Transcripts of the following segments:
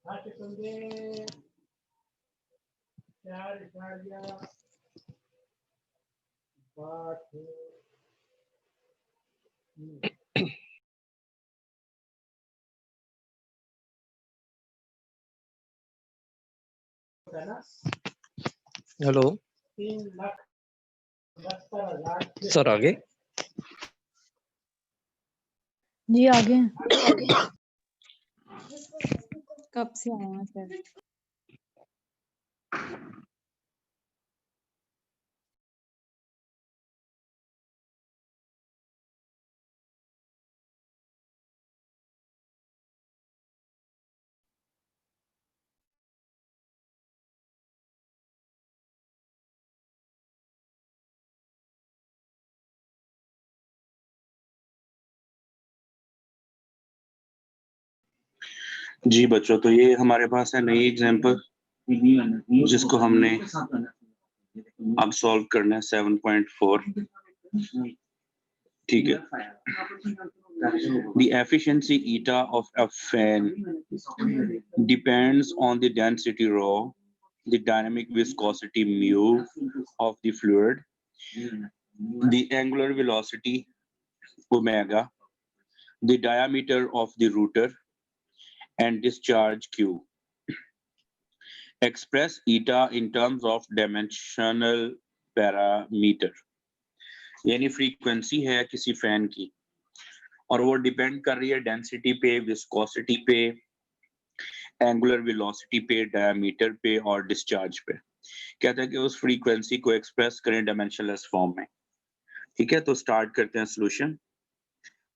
Hello sir, आगे जी आगे कब से आए हैं सर? जी बच्चों, तो ये हमारे पास है नई एग्जाम्पल जिसको हमने अब सॉल्व करना है 7.4। ठीक है। The efficiency eta of a fan depends on the density rho, the dynamic viscosity mu of the fluid, the angular velocity omega, the diameter of the rotor, and discharge Q. Express eta in terms of dimensional parameter. यानी frequency है किसी fan की और वो depend कर रही है density पे, विस्कोसिटी पे, एंगुलर वेलोसिटी पे, डायमीटर पे और डिस्चार्ज पे। कहता है कि उस फ्रीक्वेंसी को एक्सप्रेस करें डायमेंशनलेस फॉर्म में। ठीक है, तो स्टार्ट करते हैं सॉल्यूशन।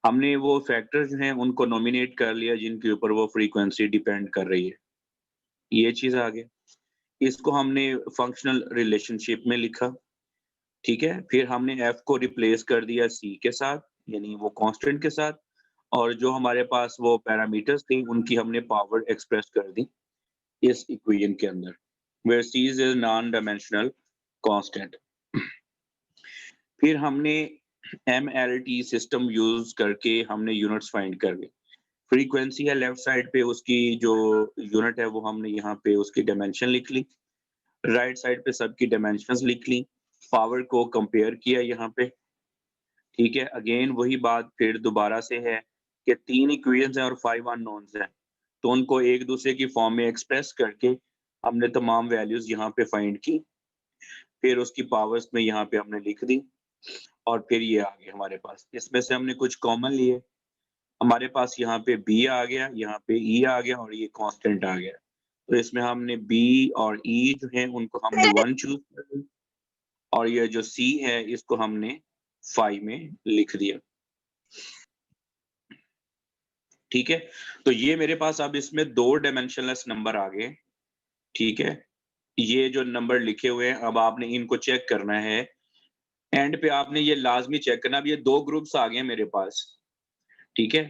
हमने वो फैक्टर्स हैं उनको नॉमिनेट कर लिया जिनके ऊपर वो फ्रीक्वेंसी डिपेंड कर रही है। ये चीज आ गया। इसको हमने फंक्शनल रिलेशनशिप में लिखा। ठीक है, फिर हमने एफ को रिप्लेस कर दिया सी के साथ, यानी वो कांस्टेंट के साथ, और जो हमारे पास वो पैरामीटर्स थे उनकी हमने पावर एक्सप्रेस कर दी इस इक्वेशन के अंदर, where C is a non dimensional constant. फिर हमने एमएलटी सिस्टम यूज करके हमने यूनिट्स फाइंड कर ली। फ्रीक्वेंसी है लेफ्ट साइड पे, उसकी जो यूनिट है वो हमने यहाँ पे उसकी डायमेंशन लिख ली, राइट साइड पे सबकी डायमेंशंस लिख ली, पावर को कंपेयर किया यहाँ पे। ठीक है, अगेन वही बात फिर दोबारा से है कि 3 इक्वेशंस हैं और 5 अननोन्स हैं, तो उनको एक दूसरे की फॉर्म में एक्सप्रेस करके हमने तमाम वैल्यूज यहाँ पे फाइंड की, फिर उसकी पावर्स में यहाँ पे हमने लिख दी और फिर ये आ गया हमारे पास। इसमें से हमने कुछ कॉमन लिए, हमारे पास यहाँ पे बी आ गया, यहाँ पे ई आ गया और ये कांस्टेंट आ गया। तो इसमें हमने बी और ई जो है उनको हमने 1 चूज कर दिया और ये जो सी है इसको हमने 5 में लिख दिया। ठीक है, तो ये मेरे पास अब इसमें 2 डायमेंशनलेस नंबर आ गए। ठीक है, ये जो नंबर लिखे हुए हैं अब आपने इनको चेक करना है, एंड पे आपने ये लाजमी चेक करना। अब ये 2 ग्रुप्स आ गए मेरे पास। ठीक है,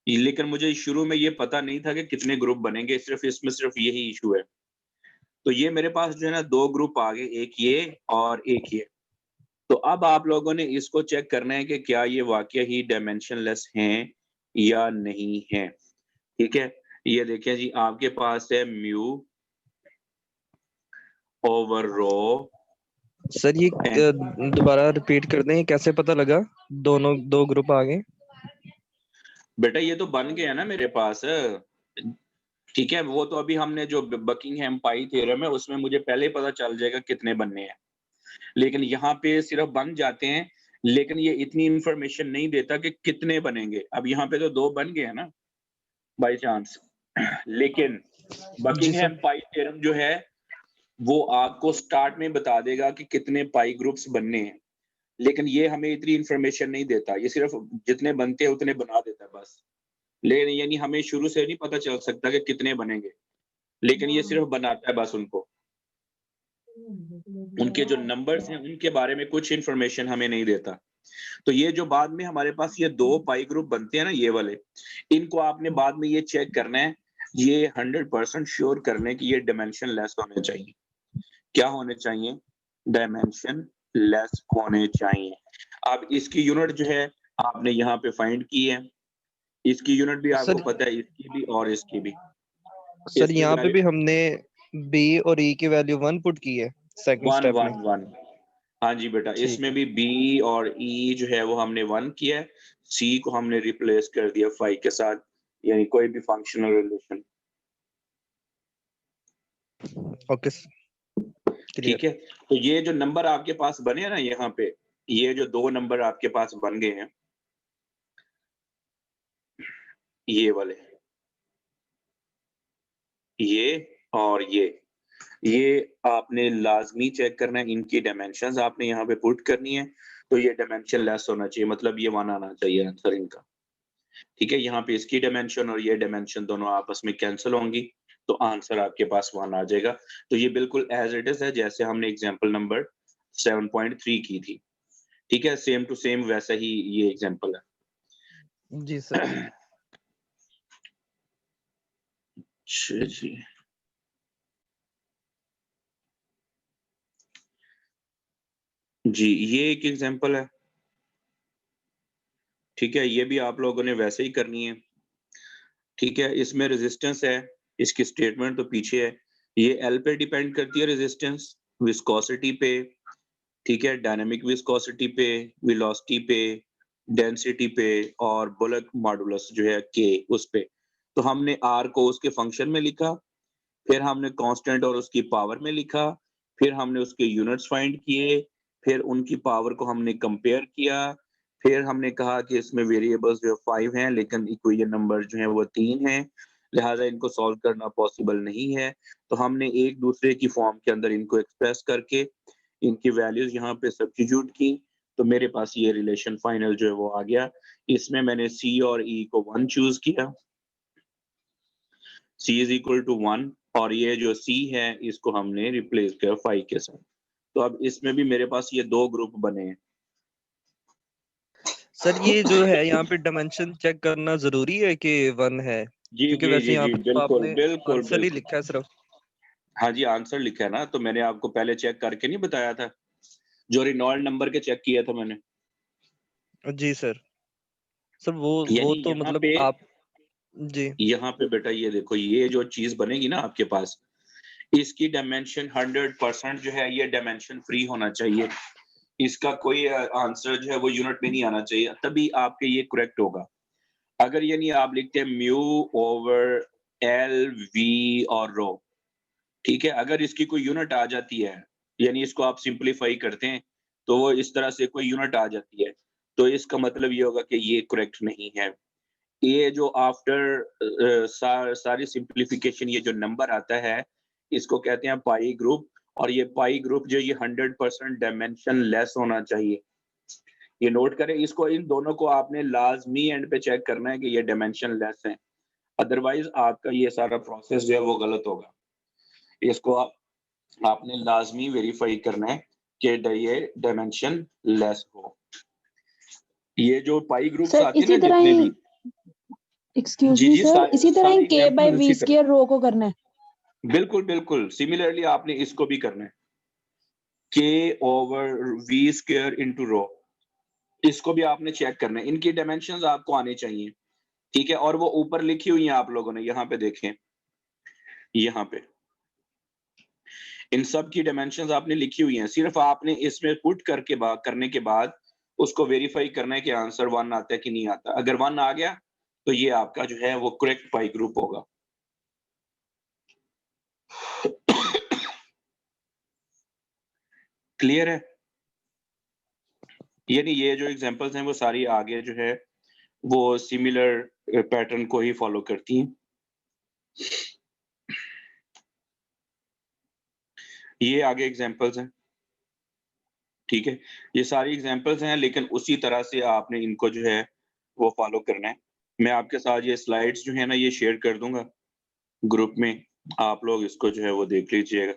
लेकिन मुझे शुरू में ये पता नहीं था कि कितने ग्रुप बनेंगे, सिर्फ यही इशू है। तो ये मेरे पास जो है ना 2 ग्रुप आ गए, एक ये और एक ये। तो अब आप लोगों ने इसको चेक करना है कि क्या ये वाकई ही डायमेंशनलेस हैं या नहीं है। ठीक है, ये देखिए जी, आपके पास है म्यू ओवर रो। सर ये दोबारा रिपीट कर दें, कैसे पता लगा दोनों 2 ग्रुप आ गए? बेटा ये तो बन गया ना मेरे पास। ठीक है, वो तो अभी हमने जो बकिंगहैम पाई थ्योरम है उसमें मुझे पहले ही पता चल जाएगा कितने बनने हैं, लेकिन यहाँ पे सिर्फ बन जाते हैं, लेकिन ये इतनी इंफॉर्मेशन नहीं देता कि कितने बनेंगे। अब यहाँ पे तो 2 बन गए हैं ना बाय चांस, लेकिन बकिंगहैम पाई थ्योरम जो है वो आपको स्टार्ट में बता देगा कि कितने पाई ग्रुप्स बनने हैं, लेकिन ये हमें इतनी इंफॉर्मेशन नहीं देता, ये सिर्फ जितने बनते हैं उतने बना देता है बस। लेकिन यानी हमें शुरू से नहीं पता चल सकता कि कितने बनेंगे, लेकिन ये सिर्फ बनाता है बस उनको। उनके जो नंबर्स हैं उनके बारे में कुछ इंफॉर्मेशन हमें नहीं देता। तो ये जो बाद में हमारे पास ये 2 पाई ग्रुप बनते हैं ना ये वाले, इनको आपने बाद में ये चेक करना है, ये 100% श्योर करने की ये डायमेंशन लेस होने चाहिए। क्या होने चाहिए? डायमेंशन लेस होने चाहिए। अब इसकी यूनिट जो है आपने यहाँ पे फाइंड की है, इसकी यूनिट भी आपको पता है, इसकी भी और इसकी भी। सर इसमें यहाँ पे value भी हमने बी और ई की वैल्यू 1 पुट की है सेकंड 1 स्टेप में। 1 1। हाँ जी बेटा, ठीक इसमें है। भी बी और ई जो है वो हमने 1 किया है, सी को हमने रिप्लेस कर दिया 5 के साथ, यानी कोई भी फंक्शनल रिलेशन। Okay clear. ठीक है, तो ये जो नंबर आपके पास बने हैं ना यहाँ पे, ये जो 2 नंबर आपके पास बन गए हैं, ये वाले, ये और ये आपने लाजमी चेक करना है, इनकी डायमेंशंस आपने यहाँ पे पुट करनी है, तो ये डायमेंशन लेस होना चाहिए, मतलब ये 1 आना चाहिए आंसर इनका। ठीक है, यहाँ पे इसकी डायमेंशन और ये डायमेंशन दोनों आपस में कैंसिल होंगी, तो आंसर आपके पास 1 आ जाएगा। तो ये बिल्कुल एज इट इज है जैसे हमने एग्जांपल नंबर 7.3 की थी। ठीक है, सेम टू सेम वैसा ही ये एग्जांपल है। जी सर। अच्छा जी, जी ये एक एग्जांपल है। ठीक है, ये भी आप लोगों ने वैसे ही करनी है। ठीक है, इसमें रेजिस्टेंस है, इसकी स्टेटमेंट तो पीछे है। ये एल पे डिपेंड करती है रेजिस्टेंस, विस्कोसिटी पे, ठीक है, डायनामिक विस्कोसिटी पे, वेलोसिटी पे, डेंसिटी पे और बुलक मॉडुलस जो है के उस पे। तो हमने आर को उसके फंक्शन में लिखा, फिर हमने कांस्टेंट और उसकी पावर में लिखा, फिर हमने उसके यूनिट्स फाइंड किए, फिर उनकी पावर को हमने कंपेयर किया, फिर हमने कहा कि इसमें वेरिएबल्स जो 5 हैं लेकिन इक्वेशन नंबर जो है वो 3 हैं, लिहाजा इनको सॉल्व करना पॉसिबल नहीं है। तो हमने एक दूसरे की फॉर्म के अंदर इनको एक्सप्रेस करके इनकी वैल्यूज यहाँ पे सब्स्टिट्यूट की, तो मेरे पास ये रिलेशन फाइनल जो है वो आ गया। इसमें मैंने सी और ई को 1 चूज किया, C इज इक्वल टू 1, और ये जो C है इसको हमने रिप्लेस किया 5 के साथ। तो अब इसमें भी मेरे पास ये 2 ग्रुप बने हैं। सर ये जो है यहाँ पे डायमेंशन चेक करना जरूरी है कि 1 है, जी क्योंकि जी वैसे जी यहाँ जी, पे तो बिल्कुल आपने बिल्कुल आंसर ही बिल्कुल। लिखा है सिर्फ। हाँ जी, आंसर लिखा है ना, तो मैंने आपको पहले चेक करके नहीं बताया था, जो रिनॉल्ड नंबर के चेक किया था मैंने। जी सर। सर वो यानी तो मतलब आप जी यहाँ पे बेटा ये देखो, ये जो चीज बनेगी ना आपके पास, इसकी डायमेंशन 100% जो है ये डायमेंशन फ्री होना चाहिए। इसका कोई आंसर जो है वो यूनिट में नहीं आना चाहिए, तभी आपके ये करेक्ट होगा। अगर यानी आप लिखते हैं म्यू ओवर एल वी और रो, ठीक है, अगर इसकी कोई यूनिट आ जाती है, यानी इसको आप सिंपलीफाई करते हैं, तो वो इस तरह से कोई यूनिट आ जाती है, तो इसका मतलब ये होगा कि ये करेक्ट नहीं है। ये जो आफ्टर सारी सिंपलीफिकेशन ये जो नंबर आता है, इसको कहते हैं पाई ग्रुप, और ये पाई ग्रुप जो ये 100% डायमेंशन लेस होना चाहिए। ये नोट करें इसको, इन दोनों को आपने लाजमी एंड पे चेक करना है कि ये डायमेंशन लेस है, अदरवाइज आपका ये सारा प्रोसेस जो है वो गलत होगा। इसको आपने लाजमी वेरीफाई करना है कि ये डायमेंशन लेस हो। ये जो पाई ग्रुप्स सर आते हैं ना इसी तरह जितने ही, भी, एक्सक्यूज जी मी जी, सर, इसी तरह ही सारी के बाय एग्जांपल वी उसी तरह, स्क्वायर रो को करना है। बिल्कुल बिल्कुल सिमिलरली आपने इसको भी करना है, K over V square into rho, इसको भी आपने चेक करना है, इनकी डायमेंशंस आपको आने चाहिए। ठीक है, और वो ऊपर लिखी हुई है आप लोगों ने, यहाँ पे देखें, यहाँ पे इन सब की डायमेंशंस आपने लिखी हुई हैं, सिर्फ आपने इसमें पुट करने के बाद उसको वेरीफाई करना है कि आंसर 1 आता है कि नहीं आता। अगर 1 आ गया तो ये आपका जो है वो करेक्ट पाई ग्रुप होगा। क्लियर है? यानी ये जो एग्जांपल्स हैं वो सारी आगे जो है वो सिमिलर पैटर्न को ही फॉलो करती हैं। ये आगे एग्जांपल्स हैं, ठीक है, ये सारी एग्जांपल्स हैं, लेकिन उसी तरह से आपने इनको जो है वो फॉलो करना है। मैं आपके साथ ये स्लाइड्स जो है ना ये शेयर कर दूंगा ग्रुप में, आप लोग इसको जो है वो देख लीजिएगा।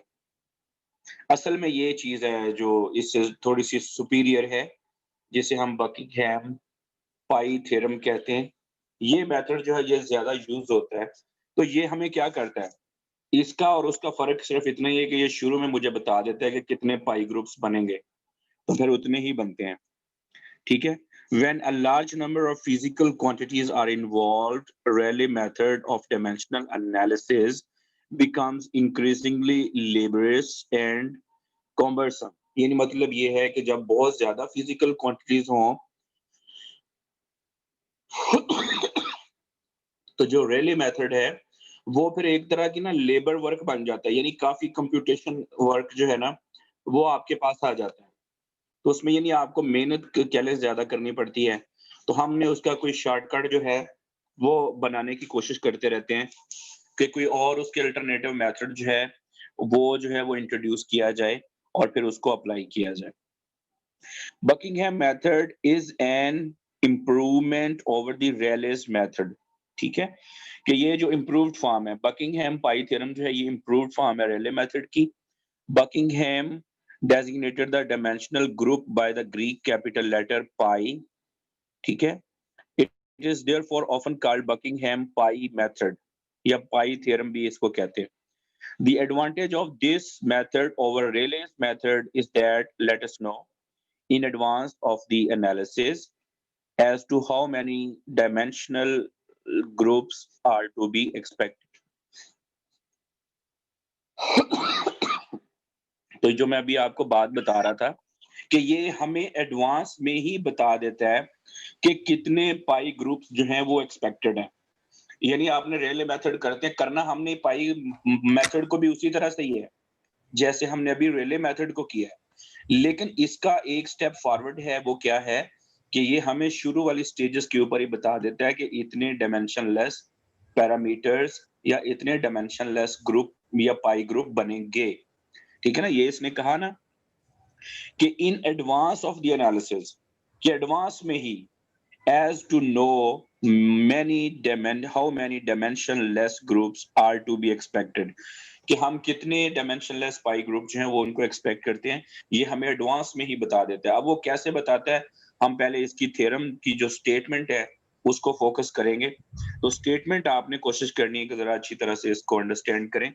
असल में ये चीज है जो इससे थोड़ी सी सुपीरियर है, जिसे हम बकिंघम पाई थ्योरम कहते हैं। ये मेथड जो है ये ज्यादा यूज होता है। तो ये हमें क्या करता है, इसका और उसका फर्क सिर्फ इतना ही है कि ये शुरू में मुझे बता देता है कि कितने पाई ग्रुप्स बनेंगे, तो फिर उतने ही बनते हैं। ठीक है, when a large number of physical quantities are involved, Rayleigh method of dimensional analysis becomes increasingly laborious and cumbersome. यानी मतलब ये है कि जब बहुत ज्यादा फिजिकल क्वांटिटीज हों तो जो रेले मेथड है वो फिर एक तरह की ना लेबर वर्क बन जाता है, यानी काफी कंप्यूटेशन वर्क जो है ना वो आपके पास आ जाता है। तो उसमें यानी आपको मेहनत कैले ज्यादा करनी पड़ती है। तो हमने उसका कोई शॉर्टकट जो है वो बनाने की कोशिश करते रहते हैं कि कोई और उसके अल्टरनेटिव मेथड जो है वो इंट्रोड्यूस किया जाए और फिर उसको अप्लाई किया जाए। Buckingham method is an improvement over the Rayleigh method. ठीक है, कि ये जो इम्प्रूव्ड फॉर्म है बकिंघम पाई थ्योरम जो है ये इम्प्रूव्ड फॉर्म है रेले मेथड की। Buckingham designated the dimensional group by the Greek capital letter pi. ठीक है, it is therefore often called Buckingham pi method या pi theorem भी इसको कहते हैं। The advantage of this method over Rayleigh's method is that let us know in advance of the analysis as to how many dimensional groups are to be expected. तो जो मैं अभी आपको बात बता रहा था कि ये हमें एडवांस में ही बता देता है कि कितने पाई ग्रुप्स जो हैं वो एक्सपेक्टेड हैं। यानी आपने रेले मेथड करते हैं करना हमने पाई मेथड को भी उसी तरह से ही है जैसे हमने अभी रेले मेथड को किया है, लेकिन इसका एक स्टेप फॉरवर्ड है। वो क्या है कि ये हमें शुरू वाली स्टेजेस के ऊपर ही बता देता है कि इतने डायमेंशनलेस पैरामीटर्स या इतने डायमेंशनलेस ग्रुप या पाई ग्रुप बनेंगे। ठीक है ना, ये इसने कहा ना कि in advance of the analysis, कि एडवांस में ही as to know how many dimensionless groups are to be expected, कि हम कितने dimensionless पाई ग्रुप जो हैं वो उनको एक्सपेक्ट करते हैं, ये हमें एडवांस में ही बता देता है। अब वो कैसे बताता है, हम पहले इसकी थ्योरम की जो स्टेटमेंट है उसको फोकस करेंगे। तो स्टेटमेंट आपने कोशिश करनी है कि जरा अच्छी तरह से इसको अंडरस्टैंड करें।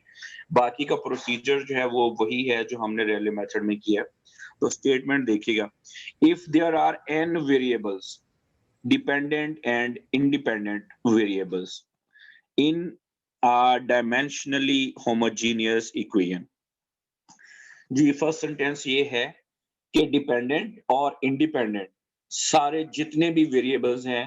बाकी का प्रोसीजर जो है वो वही है जो हमने रेले मेथड में किया है। तो स्टेटमेंट देखिएगा, if there are n variables dependent and independent variables in a dimensionally homogeneous equation। जी फर्स्ट सेंटेंस ये है कि डिपेंडेंट और इंडिपेंडेंट सारे जितने भी वेरिएबल्स हैं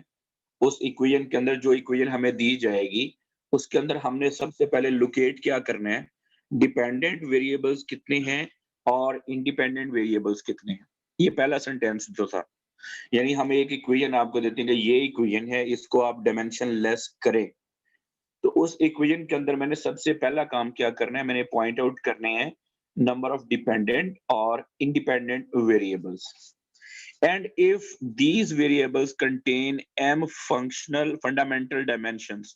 उस इक्वेशन के अंदर, जो इक्वेशन हमें दी जाएगी उसके अंदर हमने सबसे पहले लोकेट क्या करना है, डिपेंडेंट वेरिएबल्स कितने हैं और इंडिपेंडेंट वेरिएबल्स कितने हैं। ये पहला सेंटेंस जो था, यानी हम एक इक्वेशन आपको देते हैं कि ये इक्वेशन है, इसको आप डायमेंशन लेस करें। तो उस इक्वेशन के अंदर मैंने सबसे पहला काम क्या करना है, मैंने पॉइंट आउट करने हैं नंबर ऑफ डिपेंडेंट और independent variables. And if these variables contain m functional fundamental dimensions,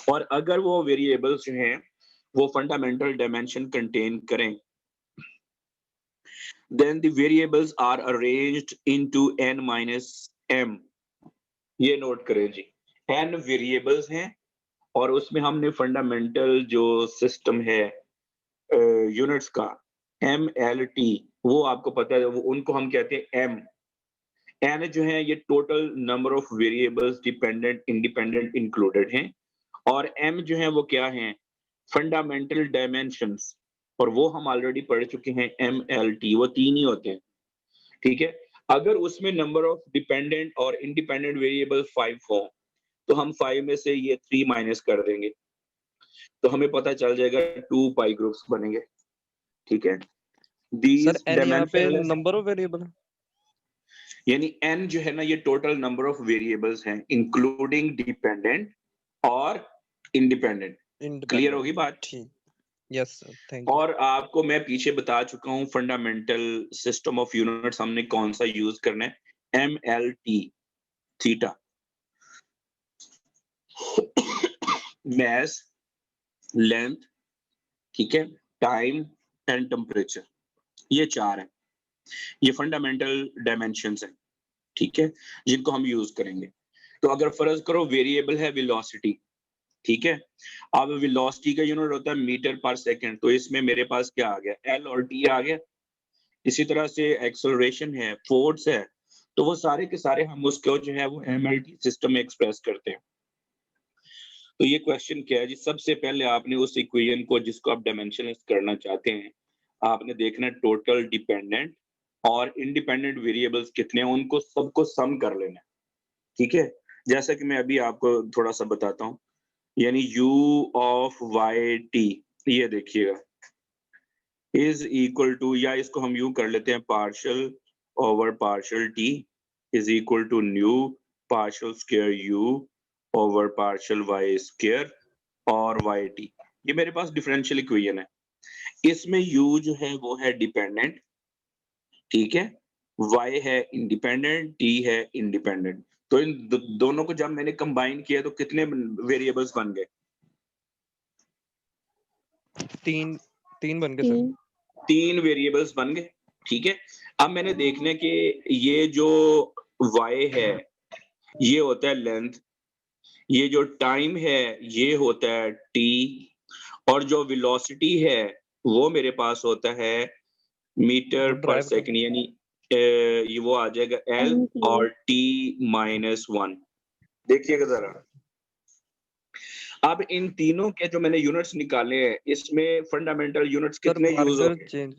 और अगर वो वेरिएबल्स जो हैं वो फंडामेंटल डायमेंशन कंटेन करें, then the variables are arranged into n minus m। ये नोट करें जी, n वेरिएबल्स हैं और उसमें हमने फंडामेंटल जो सिस्टम है यूनिट्स का MLT, वो आपको पता है, वो उनको हम कहते हैं m। n जो है ये total number of variables dependent independent included हैं, और m जो है वो क्या है, फंडामेंटल डायमेंशंस, और वो हम ऑलरेडी पढ़ चुके हैं MLT, वो 3 ही होते हैं। ठीक है, अगर उसमें नंबर ऑफ डिपेंडेंट और इंडिपेंडेंट वेरिएबल 5 हो तो हम 5 में से ये 3 माइनस कर देंगे तो हमें पता चल जाएगा 2 पाई ग्रुप्स बनेंगे। ठीक है, सर दीज n यहाँ पे डायमेंशनलेस, नंबर ऑफ वेरिएबल है, यानी n जो है ना ये टोटल नंबर ऑफ वेरिएबल्स हैं इंक्लूडिंग डिपेंडेंट और इंडिपेंडेंट। क्लियर होगी इंडिपेंडेंट। बात? ठीक, यस सर, थैंक यू। और आपको मैं पीछे बता चुका हूं फंडामेंटल सिस्टम ऑफ यूनिट्स हमने कौन सा यूज करना है, MLT, थीटा, mass, length, ठीक है, टाइम एंड टेम्परेचर, ये 4 हैं, ये फंडामेंटल डायमेंशंस हैं। ठीक है, जिनको हम यूज करेंगे। तो अगर फर्ज करो वेरिएबल है वेलोसिटी, ठीक है, अब वेलोसिटी का यूनिट होता है मीटर पर सेकंड, तो इसमें मेरे पास क्या आ गया, L और T आ गया। इसी तरह से एक्सेलरेशन है, फोर्स है, तो वो सारे के सारे हम उसको जो है वो MLT सिस्टम में एक्सप्रेस करते हैं। तो ये क्वेश्चन क्या है जी, सबसे पहले आपने उस इक्वेशन को जिसको आप डायमेंशनलेस करना चाहते हैं, आपने देखना है टोटल डिपेंडेंट और इंडिपेंडेंट वेरिएबल्स कितने हैं, उनको सबको सम कर लेना है, ठीक है? जैसा कि मैं अभी आपको थोड़ा सा बताता हूँ, यानी u ऑफ y t, ये देखिएगा, इज इक्वल टू, या इसको हम यूं कर लेते हैं, partial over partial t is equal to nu partial square u over partial y square और yt। ये मेरे पास डिफरेंशियल इक्वेशन है। इसमें u जो है वो है डिपेंडेंट, ठीक है, y है इंडिपेंडेंट, t है इंडिपेंडेंट। तो इन दोनों को जब मैंने कंबाइन किया तो कितने वेरिएबल्स बन गए? तीन बन गए सर। 3 वेरिएबल्स बन गए, ठीक है। अब मैंने देखने कि ये जो y है ये होता है लेंथ, ये जो टाइम है ये होता है t, और जो वेलोसिटी है वो मेरे पास होता है मीटर वो पर ड्राइवर सेकंड, यानी ये वो आ जाएगा l और t-1। देखिएगा जरा, अब इन तीनों के जो मैंने यूनिट्स निकाले हैं, इसमें फंडामेंटल यूनिट्स सर कितने यूज हो मार्कर गए? चेंज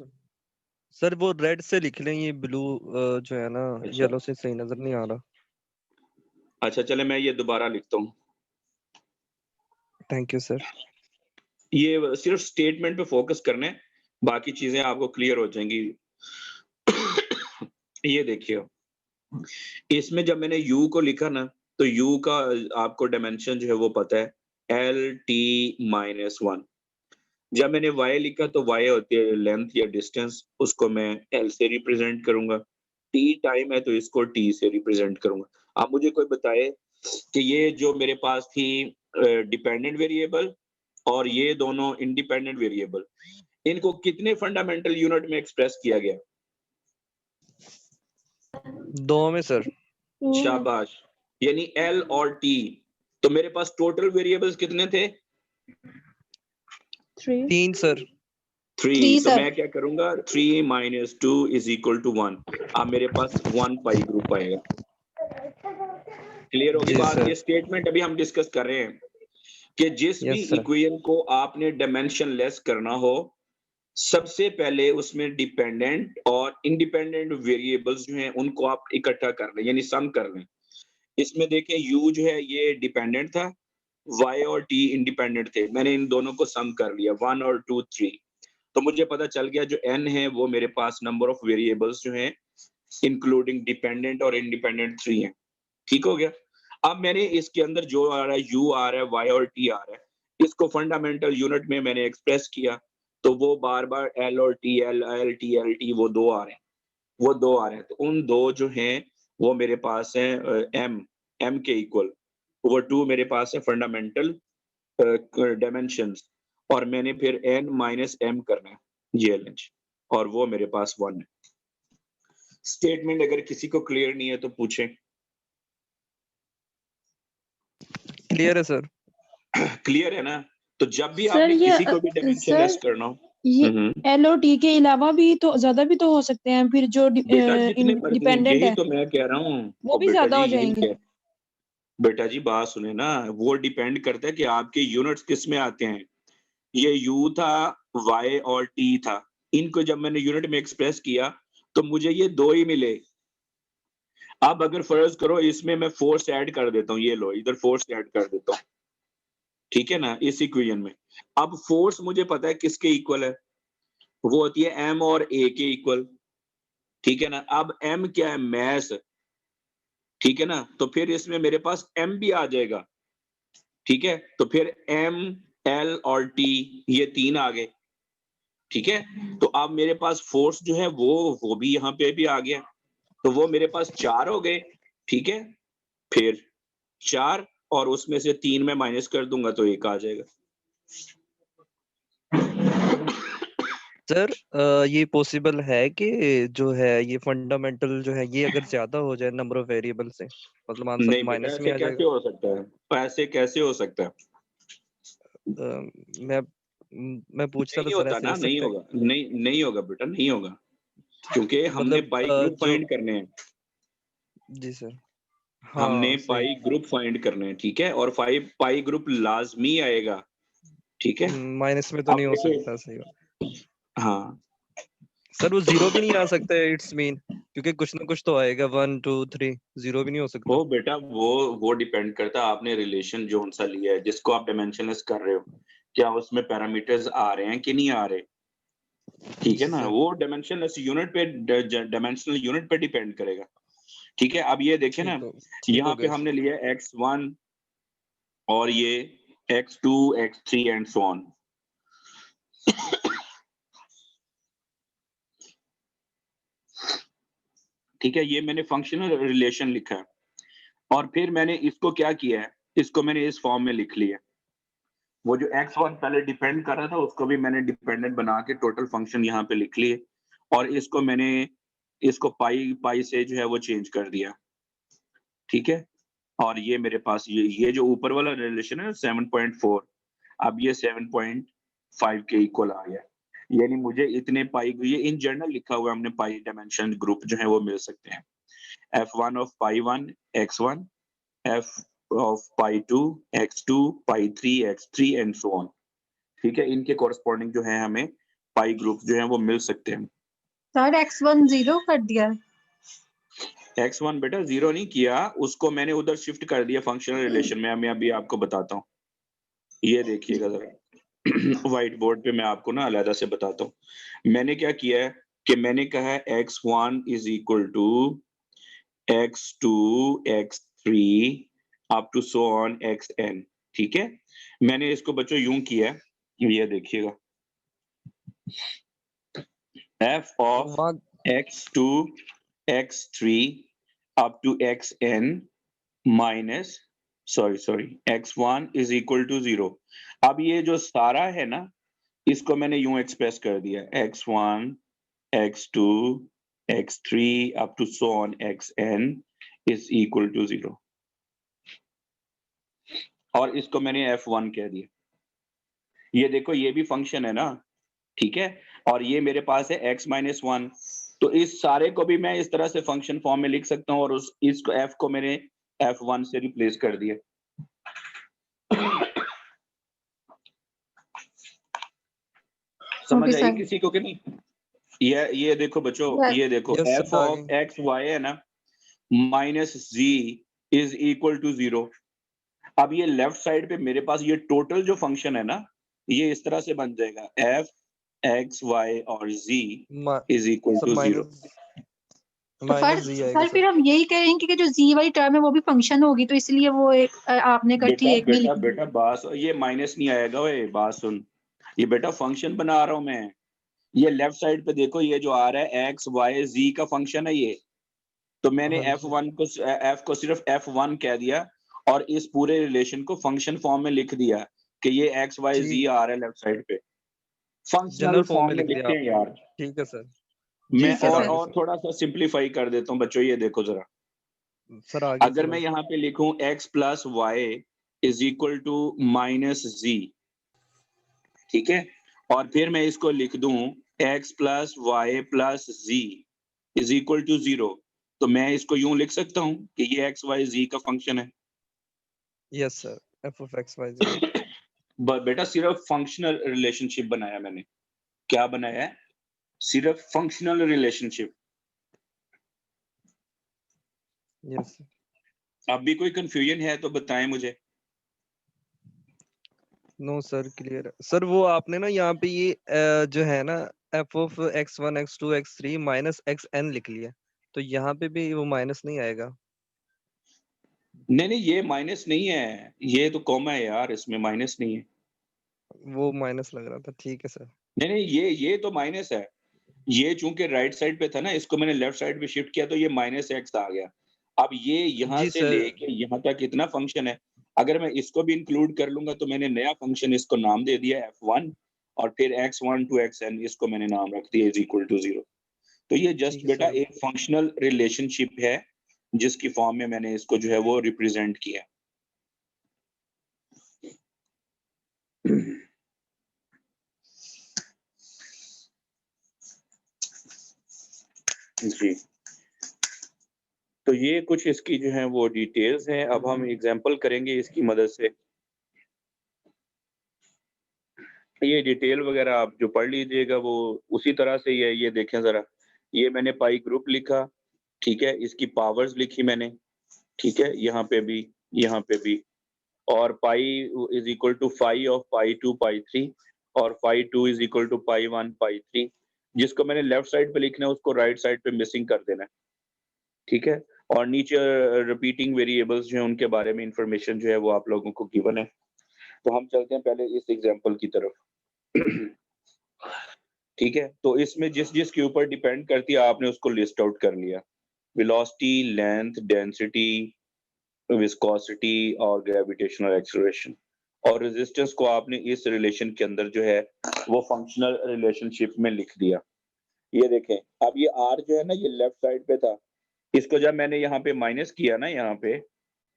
सर, वो रेड से लिख लें, ये ब्लू जो है ना, अच्छा येलो से सही नजर नहीं आ रहा। अच्छा, चले मैं ये दोबारा लिखता हूँ। Thank you sir. ये सिर्फ स्टेटमेंट पे फोकस करना है, बाकी चीजें आपको क्लियर हो जाएंगी। ये देखिए, इसमें जब मैंने u को लिखा ना, तो u का आपको डायमेंशन जो है वो पता है, lt-1। जब मैंने y लिखा तो y होती है लेंथ या डिस्टेंस, उसको मैं l से रिप्रेजेंट करूंगा। t टाइम है तो इसको t से रिप्रेजेंट करूंगा। आप मुझे कोई बताए कि ये जो मेरे पास थी डिपेंडेंट वेरिएबल और ये दोनों इंडिपेंडेंट वेरिएबल, इनको कितने फंडामेंटल यूनिट में एक्सप्रेस किया गया? 2 में सर। शाबाश, यानी L और T। तो मेरे पास टोटल वेरिएबल्स कितने थे? 3 सर। 3। तो मैं क्या करूंगा, 3 माइनस 2 इज इक्वल टू 1। अब मेरे पास 1 पाई ग्रुप आएगा। क्लियर होगी जी बात? सर। ये स्टेटमेंट अभी हम डिस्कस कर रहे हैं कि जिस भी यस सर। इक्वेशन को आपने डायमेंशन लेस करना हो, सबसे पहले उसमें डिपेंडेंट और इंडिपेंडेंट वेरिएबल्स जो हैं उनको आप इकट्ठा कर लें, यानी सम कर लें। इसमें देखें u जो है ये डिपेंडेंट था, y और t इंडिपेंडेंट थे। मैंने इन दोनों को सम कर लिया, 1 और 2 3। तो मुझे पता चल गया जो n है वो मेरे पास नंबर ऑफ वेरिएबल्स जो हैं इंक्लूडिंग डिपेंडेंट और इंडिपेंडेंट 3 है। ठीक हो गया? अब मैंने इसके अंदर जो आ रहा है, u आ रहा है, y और t आ रहा है, इसको फंडामेंटल यूनिट में मैंने एक्सप्रेस किया, तो वो बार-बार l और t, l t l t वो 2 आ रहे हैं, वो 2 आ रहे हैं। तो उन 2 जो हैं वो मेरे पास हैं m के इक्वल। वो 2 मेरे पास है फंडामेंटल डायमेंशंस, और मैंने फिर n माइनस m करना है, ये लेंच, और वो मेरे पास 1 है। स्टेटमेंट अगर किसी को क्लियर नहीं है तो पूछें। क्लियर है सर। क्लियर है ना? तो जब भी सर आपने ये किसी को भी डायमेंशन लेस सर करना हो, ये एल और टी के अलावा भी तो ज्यादा भी तो हो सकते हैं, फिर जो बेटा जितने मर्जी, डिपेंडेंट यही है तो मैं कह रहा हूँ। वो और भी बेटा ज्यादा जी हो यही जाएंगे। कह, बेटा जी बात सुने ना, वो डिपेंड करता है कि आपके यूनिट्स किस में आते हैं। ये u था, y और t था, इनको जब मैंने यूनिट में एक्सप्रेस किया तो मुझे ये 2 ही मिले। अब अगर फर्ज करो इसमें मैं फोर्स ऐड कर देता हूँ, ये लो इधर फोर्स ऐड कर देता हूँ, ठीक है ना, इस इक्वेशन में। अब फोर्स मुझे पता है किसके इक्वल है, वो होती है m और a के इक्वल, ठीक है ना। अब m क्या है, मैस, ठीक है ना, तो फिर इसमें मेरे पास m भी आ जाएगा, ठीक है। तो फिर m, l और t ये 3 आ गए, ठीक है। तो अब मेरे पास फोर्स जो है वो भी यहाँ पे भी आ गया, तो वो मेरे पास 4 हो गए, ठीक है। फिर 4 और उसमें से 3 में माइनस कर दूंगा तो 1 आ जाएगा। सर ये पॉसिबल है कि जो है ये फंडामेंटल जो है ये अगर ज्यादा हो जाए नंबर ऑफ वेरिएबल से, मतलब आंसर नहीं बेटा, माइनस में ऐसे आ कैसे जाएगा? हो सकता है, ऐसे कैसे हो सकता है? मैं मैं पूछ रहा था नहीं सर, होता ऐसे ना, हो नहीं सकता है? होगा, नहीं होगा बेटा, नहीं होगा, क्योंकि हमने मतलब पाई ग्रुप जो फाइंड करने हैं। जी सर। हमने हाँ सही। पाई ग्रुप फाइंड करना है, ठीक है, और पाई ग्रुप लाजमी आएगा, ठीक है। माइनस में तो अब नहीं हो देखो, सकता, सही बात। हाँ सर वो जीरो भी नहीं आ सकता है, इट्स मीन, क्योंकि कुछ ना कुछ तो आएगा, 1 2 3, जीरो भी नहीं हो सकता। वो बेटा वो डिपेंड करता है आपने रिलेशन जो सा लिया है, जिसको आप डायमेंशनलेस कर रहे हो, क्या उसमें पैरामीटर्स आ रहे हैं कि नहीं आ रहे, ठीक है जी ना। सर। वो डायमेंशनलेस यूनिट पे, डायमेंशनल यूनिट पे डिपेंड करेगा, ठीक है। अब ये देखें ना, ठीक हो यहाँ पे गया। हमने लिया x1 और ये x2 x3 and so on. ठीक है, ये मैंने फंक्शनल रिलेशन लिखा है, और फिर मैंने इसको क्या किया है, इसको मैंने इस फॉर्म में लिख लिया। वो जो x1 पहले डिपेंड कर रहा था उसको भी मैंने डिपेंडेंट बना के टोटल फंक्शन यहाँ पे लिख लिए, और इसको मैंने इसको पाई पाई से जो है वो चेंज कर दिया, ठीक है। और ये मेरे पास ये जो ऊपर वाला रिलेशन है 7.4, अब ये 7.5 के इक्वल आ गया। यानी मुझे इतने पाई, ये इन जनरल लिखा हुआ है हमने, पाई डायमेंशन ग्रुप जो है वो मिल सकते हैं। f1 of pi1 x1, f of pi2 x2, pi3 x3 and so on, ठीक है। इनके कॉरस्पॉन्डिंग जो है हमें पाई ग्रुप जो है वो मिल सकते हैं। सर x1 0 कर दिया। x1 बेटा जीरो नहीं किया, उसको मैंने उधर शिफ्ट कर दिया फंक्शनल रिलेशन में। मैं अभी आपको बताता हूँ, ये देखिएगा जरा। व्हाइट बोर्ड पे मैं आपको ना अलहदा से बताता हूँ मैंने क्या किया है, कि मैंने कहा है x1 is equal to x2 x3 up to so on xn, ठीक है। मैंने इसको बच्चों यूं किया है, ये देखिएगा, f of वहाँ x2 x3 up to xn minus sorry x1 is equal to 0। अब ये जो सारा है ना, इसको मैंने यूं एक्सप्रेस कर दिया, x1 x2 x3 up to so on xn is equal to 0, और इसको मैंने f1 कह दिया। ये देखो ये भी फंक्शन है ना, ठीक है, और ये मेरे पास है x माइनस 1, तो इस सारे को भी मैं इस तरह से फंक्शन फॉर्म में लिख सकता हूँ, और उस इसको f को मैंने f1 से रिप्लेस कर दिया। समझ ओके आई सर। किसी को कि नहीं? ये देखो बच्चों, ये देखो यस f सर, आ ऑफ गई। x y है ना, minus z is equal to 0। अब ये लेफ्ट साइड पे मेरे पास ये टोटल जो फंक्शन है ना, ये इस तरह से बन जाएगा, f x y और z मा, इज इक्वल सर टू 0। तो माइनस जी आएगा सर सर। फिर हम यही कह रहे हैं कि जो जी वाली टर्म है वो भी फंक्शन होगी, तो इसलिए वो एक आपने इकट्ठी बेटा एक में बेटा लिख दी। बेटा बात ये माइनस नहीं आएगा, ओए बात सुन, ये बेटा फंक्शन बना रहा हूं मैं। ये लेफ्ट साइड पे देखो, ये जो आ रहा है एक्स वाई जी का फंक्शन है ये, तो मैंने हाँ जी। f को सिर्फ f1 कह दिया, और इस पूरे रिलेशन को फंक्शन फॉर्म में लिख दिया कि ये एक्स वाई जी जी, आ रहा है लेफ्ट साइड पे। फंक्शनल जनरल फॉर्म में फॉर्म में लिख दिया लिखते हैं आपने। यार। ठीक है सर। जी मैं ठीक है सर, सर। आगे और सर। थोड़ा सा सिंप्लीफाई कर देता हूँ बच्चों, ये देखो जरा। सर आगे अगर मैं समझ। यहाँ पे लिखूं x plus Y is equal to minus Z, ठीक है, और फिर मैं इसको लिख दूं x plus Y plus Z is equal to 0, तो मैं इसको यूं लिख सकता हूं कि ये एक्स वाई जी का फंक्शन है। Yes sir, F of X Y Z. बेटा सिर्फ फंक्शनल रिलेशनशिप बनाया मैंने, क्या बनाया है, सिर्फ फंक्शनल रिलेशनशिप। यस। अब भी कोई कंफ्यूजन है तो बताएं मुझे। No sir, clear sir. वो आपने ना यहाँ पे ये जो है ना, F of x1 x2 x3 minus X N लिख लिया, तो यहाँ पे भी वो माइनस नहीं आएगा। नहीं नहीं, ये माइनस नहीं है, ये तो कॉमा है यार, इसमें माइनस नहीं है। वो माइनस लग रहा था, ठीक है सर। नहीं नहीं, ये तो माइनस है। ये चूंकि राइट साइड पे था ना, इसको मैंने लेफ्ट साइड पे शिफ्ट किया तो ये माइनस एक्स आ गया। अब ये यहाँ जी से सर। लेके यहाँ तक इतना फंक्शन है, अगर मैं इसको भी इंक्लूड कर लूंगा तो मैंने नया फंक्शन इसको नाम दे दिया f1, और फिर x1 टू xn इसको मैंने नाम रख दिया इज इक्वल टू 0। तो ये ठीक जस्ट है बेटा सर। एक फंक्शनल रिलेशनशिप है, जिसकी फॉर्म में मैंने इसको जो है वो रिप्रेजेंट किया। जी, तो ये कुछ इसकी जो है वो डिटेल्स हैं। अब हम एग्जांपल करेंगे इसकी मदद से। ये डिटेल वगैरह आप जो पढ़ लीजिएगा वो उसी तरह से ही है। ये देखें जरा, ये मैंने पाई ग्रुप लिखा, ठीक है, इसकी पावर्स लिखी मैंने, ठीक है, यहाँ पे भी, और pi is equal to phi of pi 2 pi 3 और phi 2 is equal to pi 1 pi 3। जिसको मैंने लेफ्ट साइड पे लिखना है उसको राइट साइड पे मिसिंग कर देना है, ठीक है। और नीचे रिपीटिंग वेरिएबल्स जो है उनके बारे में इंफॉर्मेशन जो है वो आप लोगों को गिवन है। तो हम चलते हैं पहले इस एग्जांपल की तरफ। ठीक है, तो इसमें जिस जिस के ऊपर डिपेंड करती है आपने उसको लिस्ट आउट कर लिया, वेलोसिटी, लेंथ, डेंसिटी, विस्कोसिटी और ग्रेविटेशनल एक्सेलरेशन। और रेजिस्टेंस को आपने इस रिलेशन के अंदर जो है वो फंक्शनल रिलेशनशिप में लिख दिया। ये देखें, अब ये आर जो है ना ये लेफ्ट साइड पे था, इसको जब मैंने यहाँ पे माइनस किया ना, यहाँ पे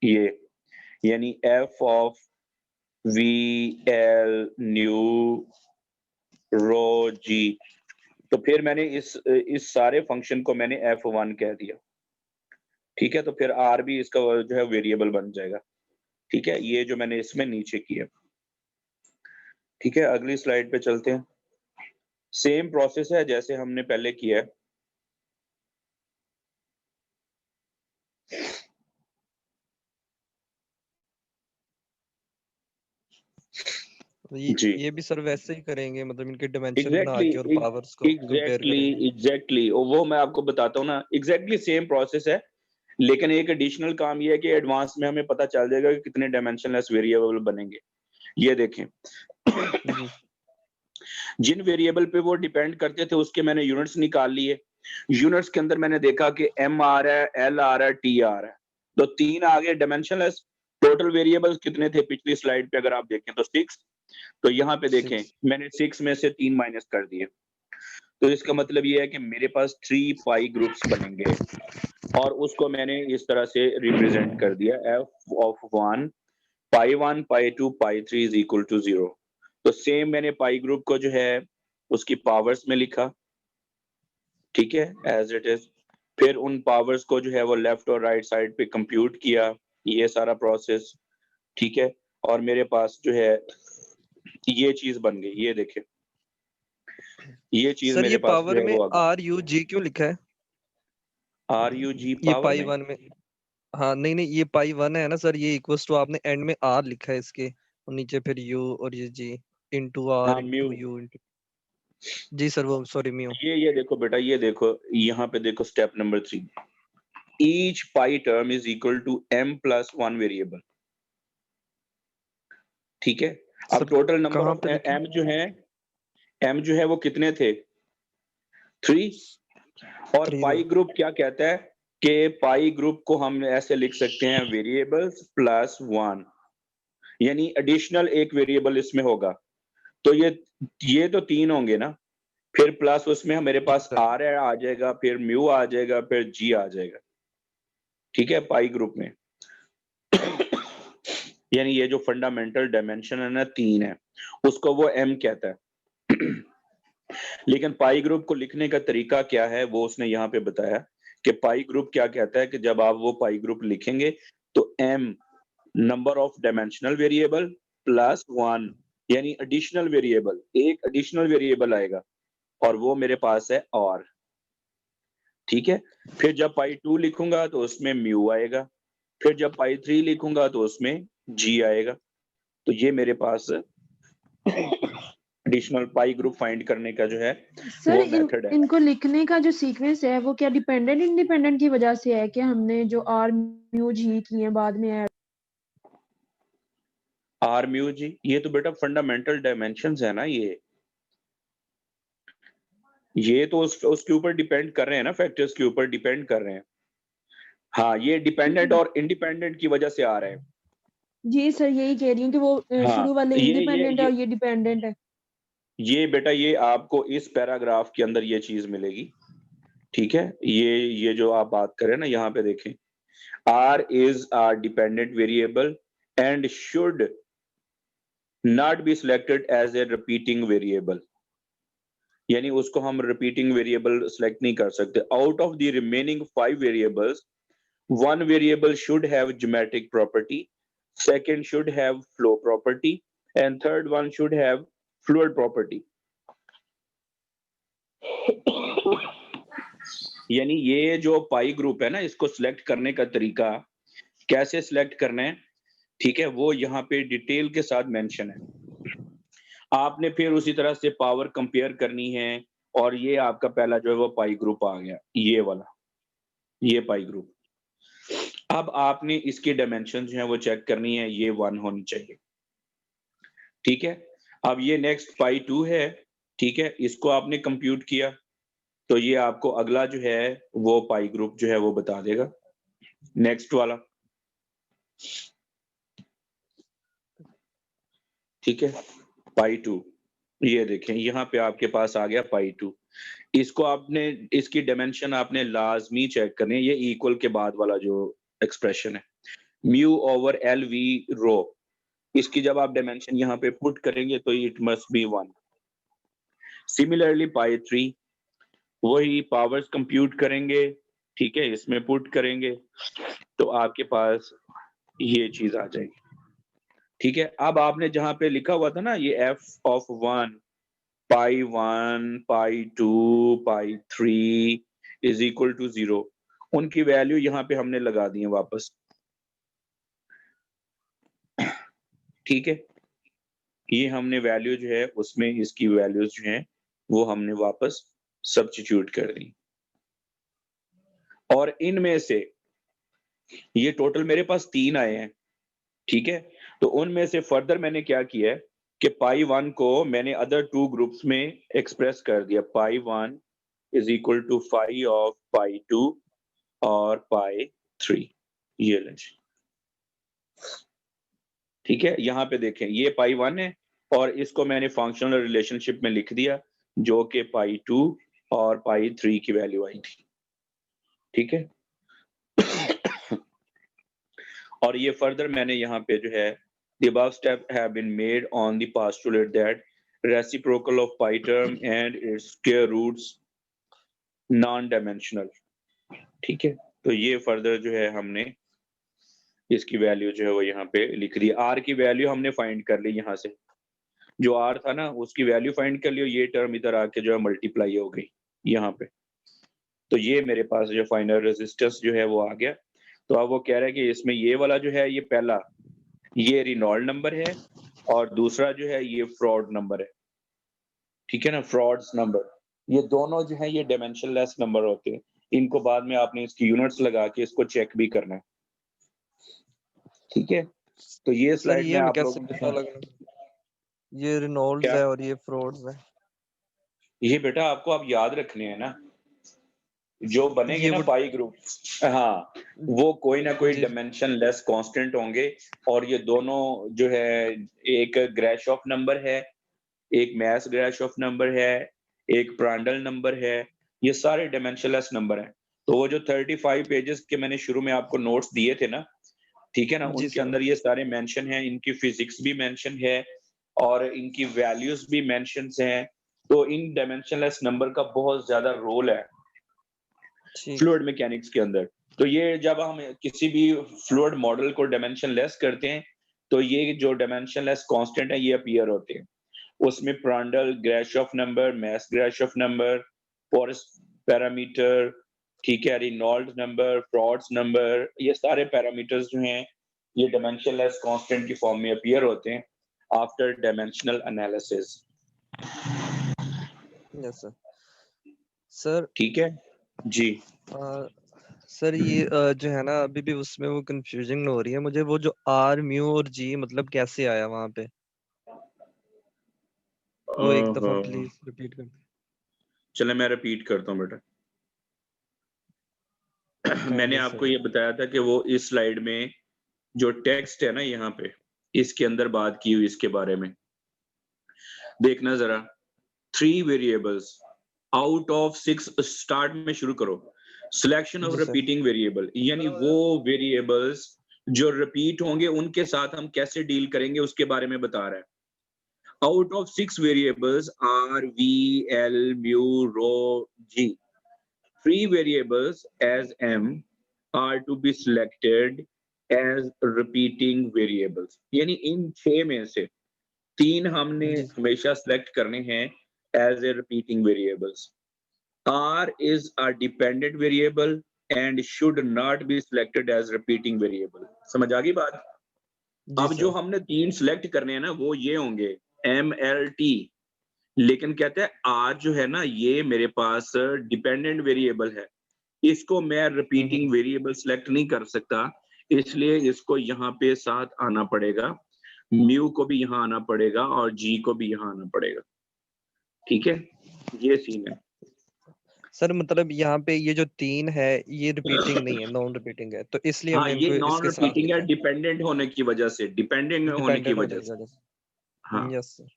ये यानी F of V L nu rho G, तो फिर मैंने इस सारे फंक्शन को मैंने f1 कह दिया, ठीक है। तो फिर आर भी इसका जो है वेरिएबल बन जाएगा, ठीक है। ये जो मैंने इसमें नीचे किया, ठीक है। अगली स्लाइड पे चलते हैं। सेम प्रोसेस है जैसे हमने पहले किया है। जी, ये भी सर वैसे ही करेंगे, मतलब इनके डिमेंशन बना एग्जैक्टली के और पावर्स को कंपेयर करेंगे। एग्जैक्टली वो मैं आपको बताता हूँ ना, एग्जैक्टली सेम प्रोसेस है, लेकिन एक एडिशनल काम ये है कि एडवांस में हमें पता चल जाएगा कि कितने डायमेंशनलेस वेरिएबल बनेंगे। ये देखें, जी जिन वेरिएबल पे वो डिपेंड करते थे उसके मैंने यूनिट्स निकाल लिए। यूनिट्स के अंदर मैंने देखा कि एम आ रहा है, एल आ रहा है, टी आ रहा है, तो 3 आ गए डायमेंशनलेस। टोटल वेरिएबल्स कितने थे पिछली स्लाइड पे अगर आप देखें तो 6। तो यहाँ पे देखें 6। मैंने 6 में से 3 माइनस कर दिए, तो इसका मतलब ये है कि मेरे पास 3 पाई ग्रुप्स बनेंगे और उसको मैंने इस तरह से रिप्रेजेंट कर दिया, F of 1 pi 2 pi 3 is equal to 0। तो सेम मैंने पाई ग्रुप को जो है उसकी पावर्स में लिखा, ठीक है, एज इट इज। फिर उन पावर्स को जो है वो लेफ्ट और राइट साइड पे कंप्यूट किया, ये सारा प्रोसेस, ठीक है। और मेरे पास जो है ये चीज बन गई, ये देखें, ये चीज सर मेरे ये पास जो पावर है में वो आ गई। आर यू जी क्यों लिखा है? आर यू जी ये पावर पाई में, 1 में। हाँ नहीं नहीं, ये पाई 1 है ना सर, ये इक्वल्स टू आपने एंड में आर लिखा है इसके, और नीचे फिर यू और ये जी इंटू आर हाँ म्यू। Into U into. जी सर वो सॉरी म्यू। ये देखो बेटा, ये देखो यहाँ पे देखो step number 3, each pi term is equal to m plus 1 variable, ठीक है। अब सर टोटल नंबर कहाँ ऑफ पे लिखे? m जो है वो कितने थे, 3। और 3 पाई थे। ग्रुप क्या कहता है कि पाई ग्रुप को हम ऐसे लिख सकते हैं, वेरिएबल्स प्लस 1, यानी एडिशनल एक वेरिएबल इसमें होगा। तो ये तो 3 होंगे ना, फिर प्लस उसमें मेरे जी पास सर। आर आ जाएगा, फिर म्यू आ जाएगा, फिर जी आ जाएगा, ठीक है, पाई ग्रुप में। यानी ये जो फंडामेंटल डायमेंशन है ना 3 है, उसको वो m कहता है। लेकिन पाई ग्रुप को लिखने का तरीका क्या है वो उसने यहाँ पे बताया कि पाई ग्रुप क्या कहता है कि जब आप वो पाई ग्रुप लिखेंगे तो m number of dimensional variable plus 1, यानी एडिशनल वेरिएबल, एक एडिशनल वेरिएबल आएगा और वो मेरे पास है और, ठीक है। फिर जब पाई 2 लिखूंगा तो उसमें म्यू आएगा, फिर जब पाई 3 लिखूंगा तो उसमें जी आएगा। तो ये मेरे पास एडिशनल पाई ग्रुप फाइंड करने का जो है सर वो मेथड है। इनको लिखने का जो सीक्वेंस है वो क्या डिपेंडेंट इंडिपेंडेंट की वजह से है कि हमने जो आर म्यू जी किए बाद में ऐड? आर म्यू जी, ये तो बेटा फंडामेंटल डायमेंशंस है ना, ये तो उसके ऊपर डिपेंड कर रहे हैं ना, फैक्टर्स के ऊपर डिपेंड कर रहे हैं। हाँ, ये डिपेंडेंट और इंडिपेंडेंट की वजह से आ रहे हैं। जी सर यही कह रही हूँ कि वो हाँ, शुरू वाले इंडिपेंडेंट है और ये डिपेंडेंट है। ये बेटा ये आपको इस पैराग्राफ के अंदर ये चीज मिलेगी, ठीक है। ये जो आप बात करें ना, यहाँ पे देखें, R is a dependent variable and should not be selected as a repeating variable, यानी उसको हम रिपीटिंग वेरिएबल सेलेक्ट नहीं कर सकते। Out of the remaining 5 variables one variable should have geometric property, second should have flow property, and third one should have fluid property. यानी ये जो पाई group है ना, इसको सिलेक्ट करने का तरीका कैसे सिलेक्ट करना है, ठीक है, वो यहाँ पे डिटेल के साथ मेंशन है। आपने फिर उसी तरह से पावर कंपेयर करनी है, और ये आपका पहला जो है वो पाई ग्रुप आ गया, ये वाला, ये पाई ग्रुप। अब आपने इसकी डायमेंशन जो है वो चेक करनी है, ये 1 होनी चाहिए, ठीक है। अब ये नेक्स्ट पाई 2 है, ठीक है, इसको आपने कंप्यूट किया तो ये आपको अगला जो है वो पाई ग्रुप जो है वो बता देगा। नेक्स्ट वाला, ठीक है, पाई 2, ये देखें यहाँ पे आपके पास आ गया पाई 2। इसको आपने, इसकी डायमेंशन आपने लाजमी चेक करनी है, ये इक्वल के बाद वाला जो एक्सप्रेशन है, म्यू ओवर एल वी रो, इसकी जब आप डायमेंशन यहाँ पे पुट करेंगे तो इट मस्ट बी 1। सिमिलरली पाई 3, वही पावर्स कंप्यूट करेंगे, ठीक है, इसमें पुट करेंगे तो आपके पास ये चीज आ जाएगी, ठीक है। अब आपने जहां पे लिखा हुआ था ना ये f of 1, pi 1, pi 2, pi 3 is equal to 0, उनकी वैल्यू यहाँ पे हमने लगा दी है वापस, ठीक है। ये हमने वैल्यू जो है उसमें इसकी वैल्यूज जो है वो हमने वापस सब्स्टिट्यूट कर दी, और इनमें से ये टोटल मेरे पास 3 आए हैं, ठीक है। तो उनमें से फर्दर मैंने क्या किया है कि पाई 1 को मैंने अदर 2 ग्रुप्स में एक्सप्रेस कर दिया, pi 1 is equal to phi of pi 2 और पाई 3, ये लें, ठीक है। यहाँ पे देखें ये पाई 1 है और इसको मैंने फंक्शनल रिलेशनशिप में लिख दिया जो कि पाई 2 और पाई 3 की वैल्यू आई थी, ठीक है। और ये फर्दर मैंने यहाँ पे जो है the above step have been made on the postulate that reciprocal of pi term and its square roots non-dimensional, ठीक है। तो ये फर्दर जो है हमने इसकी वैल्यू जो है वो यहाँ पे लिख दी, r की वैल्यू हमने फाइंड कर ली, यहाँ से जो r था ना उसकी वैल्यू फाइंड कर लियो, ये टर्म इधर आके जो है मल्टीप्लाई हो गई यहाँ पे, तो ये मेरे पास जो फाइनल रेजिस्टेंस जो है वो आ गया। तो अब वो कह रहा है कि इसमें ये वाला जो है, ये पहला ये रिनॉल्ड नंबर है और दूसरा जो है ये फ्रॉड नंबर है, ठीक है ना, फ्रॉड्स नंबर, ये दोनों जो है ये डायमेंशनलेस नंबर होते हैं, इनको बाद में आपने इसकी यूनिट्स लगा के इसको चेक भी करना है, ठीक है। तो ये सर स्लाइड ये में हमें आप कैसे लोगों के पता साथ, लगा ये रेनॉल्ड्स क्या है और ये फ्रॉड्स है? ये बेटा आपको आप याद रखने हैं ना, जो बनेंगे ये ना वो पाई ग्रुप, हाँ, वो कोई ना कोई जी डायमेंशन लेस कांस्टेंट होंगे, और ये दोनों जो है एक ग्रेशॉफ नंबर है, एक मैस ग्रेशॉफ नंबर है, एक प्रांडल नंबर है, ये सारे डायमेंशनलेस नंबर हैं। तो वो जो 35 पेजेस के मैंने शुरू में आपको नोट्स दिए थे ना, ठीक है ना, जी उनके सर। अंदर ये सारे मेंशन हैं, इनकी फिजिक्स भी मेंशन है और इनकी वैल्यूज भी मेंशन हैं। तो इन डायमेंशनलेस नंबर का बहुत ज्यादा रोल है ठीक फ्लूइड मैकेनिक्स के अंदर। तो ये जब हम किसी भी फ्लूइड मॉडल को डायमेंशनलेस करते हैं तो ये जो डायमेंशनलेस कांस्टेंट है ये अपीयर होते हैं, उसमें Prandtl, Grashof number, mass Grashof number, porous parameter, ठीक है, रिनॉल्ड्स नंबर, फ्रॉड्स नंबर, ये सारे पैरामीटर्स जो हैं ये डायमेंशनलेस कांस्टेंट की फॉर्म में अपीयर होते हैं after dimensional analysis. Yes sir. Sir ठीक है जी। सर ये जो है ना अभी भी उसमें वो कंफ्यूजिंग हो रही है मुझे, वो जो आर म्यू और जी मतलब कैसे आया वहां पे, वो एक दफा प्लीज रिपीट कर दें। चले मैं रिपीट करता हूँ बेटा। मैंने काइंडली आपको सर। ये बताया था कि वो इस स्लाइड में जो टेक्स्ट है ना यहाँ पे इसके अंदर बात की हुई इसके बारे में देखना जरा। 3 वेरिएबल्स आउट ऑफ 6, स्टार्ट में शुरू करो, सिलेक्शन ऑफ जी सर। रिपीटिंग वेरिएबल, यानी वो वेरिएबल्स जो रिपीट होंगे उनके साथ हम कैसे डील करेंगे उसके बारे में बता रहा है। Out of 6 variables R, V, L, mu, rho, G, 3 variables as m are to be selected as repeating variables. यानी इन 6 में से 3 हमने जी हमेशा select करने हैं as a repeating variables. R is a dependent variable and should not be selected as repeating variable. समझ आ गई बात? जी अब जो सर हमने 3 select करने हैं ना वो ये होंगे MLT, लेकिन कहते हैं R जो है ना ये मेरे पास डिपेंडेंट वेरिएबल है, इसको मैं रिपीटिंग वेरिएबल सेलेक्ट नहीं कर सकता, इसलिए इसको यहाँ पे साथ आना पड़ेगा, म्यू को भी यहाँ आना पड़ेगा और जी को भी यहाँ आना पड़ेगा। ठीक है, ये सीन है। सर मतलब यहाँ पे ये जो 3 है ये रिपीटिंग नहीं है, नॉन रिपीटिंग है, तो इसलिए हाँ, हमने ये इनको नॉन इसके साथ रिपीटिंग है लिखा है डिपेंडेंट होने की वजह से, डिपेंडेंट होने की डिपेंडेंट होने वजह की से। वजह से। हाँ, यस सर।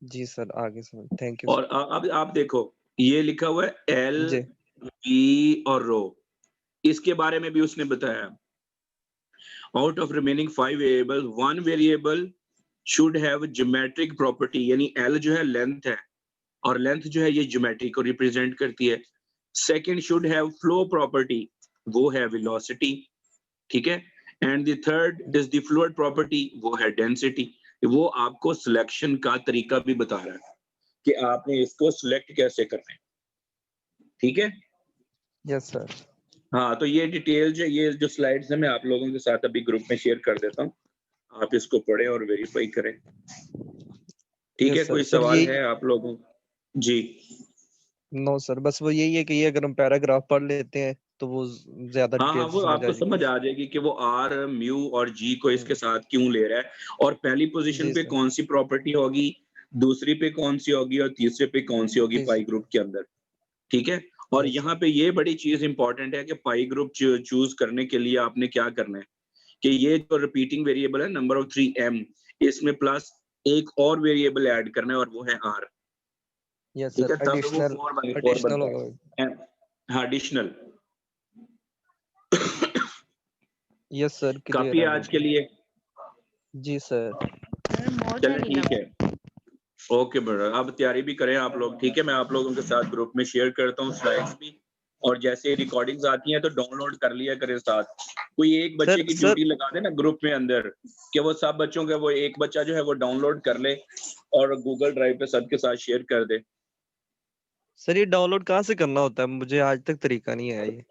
जी सर, आगे समझ। थैंक यू और अब आप देखो ये लिखा हुआ है एल जी वी और रो, इसके बारे में भी उसने बताया। Out of remaining 5 variables, one variable should have geometric property, यानी L जो है लेंथ है और लेंथ जो है ये ज्योमेट्री को रिप्रेजेंट करती है। Second should have flow property, वो है वेलोसिटी, ठीक है। And the third is the fluid property, वो है डेंसिटी। वो आपको सिलेक्शन का तरीका भी बता रहा है कि आपने इसको सिलेक्ट कैसे करना है, ठीक है। Yes sir. हाँ, तो ये डिटेल जो ये जो स्लाइड्स है मैं आप लोगों के साथ अभी ग्रुप में शेयर कर देता हूँ, आप इसको पढ़ें और वेरीफाई करें, ठीक है। Yes sir. कोई सर सवाल यही है आप लोगों? जी नो सर, बस वो यही है कि ये अगर हम पैराग्राफ पढ़ लेते हैं तो वो ज्यादा हाँ हाँ, डिटेल वो से समझ आ आपको जाएगी। समझ आ जाएगी कि वो आर म्यू और जी को इसके साथ क्यों ले रहा है, और पहली पोजीशन जी पे सर। कौन सी प्रॉपर्टी होगी, दूसरी पे कौन सी होगी और तीसरे पे कौन सी होगी जी पाई ग्रुप के अंदर, ठीक है। और यस यहाँ सर। पे ये बड़ी चीज इंपॉर्टेंट है कि पाई ग्रुप चूज करने के लिए आपने क्या करना है कि ये जो रिपीटिंग वेरिएबल है नंबर ऑफ 3m, इसमें प्लस एक और वेरिएबल ऐड करना है और वो है r, यस ठीक सर, है, तब वो एडिशनल 4/4 एडिशनल बनता होगा। है। हाँ, एडिशनल। यस सर, क्लियर काफी है है आज के मुझे। लिए। जी सर। चले ठीक है, ओके ब्रदर, अब तैयारी भी करें आप लोग, ठीक है। मैं आप लोगों के साथ ग्रुप में शेयर करता हूँ स्लाइड्स भी, और जैसे रिकॉर्डिंग्स आती हैं तो डाउनलोड कर लिया करें साथ। कोई एक बच्चे सर की सर ड्यूटी लगा दे ना ग्रुप में अंदर कि वो सब बच्चों के, वो एक बच्चा जो है वो डाउनलोड कर ले और गूगल ड्राइव पे सबके साथ शेयर कर दे। सर ये डाउनलोड कहाँ से करना होता है? मुझे आज तक तरीका नहीं आया ये।